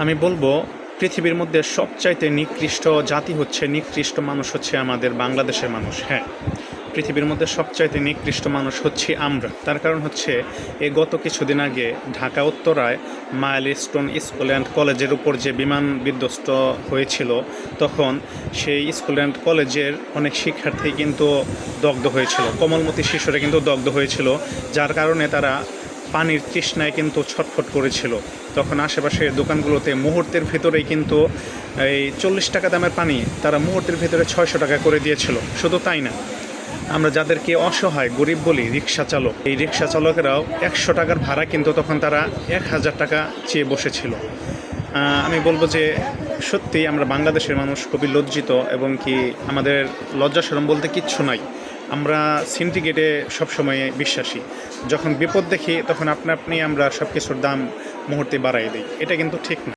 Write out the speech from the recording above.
আমি বলবো পৃথিবীর মধ্যে সবচাইতে নিকৃষ্ট জাতি হচ্ছে, নিকৃষ্ট মানুষ হচ্ছে আমাদের বাংলাদেশের মানুষ। হ্যাঁ, পৃথিবীর মধ্যে সবচাইতে নিকৃষ্ট মানুষ হচ্ছে আমরা। তার কারণ হচ্ছে গত কিছুদিন আগে ঢাকা উত্তরায় মাইলস্টোন স্কুল অ্যান্ড কলেজের উপর যে বিমান বিধ্বস্ত হয়েছিল, তখন সেই স্কুল অ্যান্ড কলেজের অনেক শিক্ষার্থী কিন্তু দগ্ধ হয়েছিল, কোমলমতি শিশুরা কিন্তু দগ্ধ হয়েছিল, যার কারণে তারা পানির তৃষ্ণায় কিন্তু ছটফট করেছিল। তখন আশেপাশের দোকানগুলোতে মুহূর্তের ভেতরেই কিন্তু এই 40 টাকা দামের পানি তারা মুহূর্তের ভেতরে 600 টাকা করে দিয়েছিল। শুধু তাই না, আমরা যাদেরকে অসহায় গরিব বলি, রিক্সা চালক, এই রিক্সা চালকেরাও 100 টাকার ভাড়া কিন্তু তখন তারা 1000 টাকা চেয়ে বসেছিল। আমি বলবো যে সত্যি আমরা বাংলাদেশের মানুষ খুবই লজ্জিত, এবং কি আমাদের লজ্জাশরম বলতে কিচ্ছু নাই। আমরা সিন্ডিকেটে সবসময় বিশ্বাসী। যখন বিপদ দেখি তখন আপনি আমরা সব কিছুর দাম মুহূর্তে বাড়াই দিই। এটা কিন্তু ঠিক না।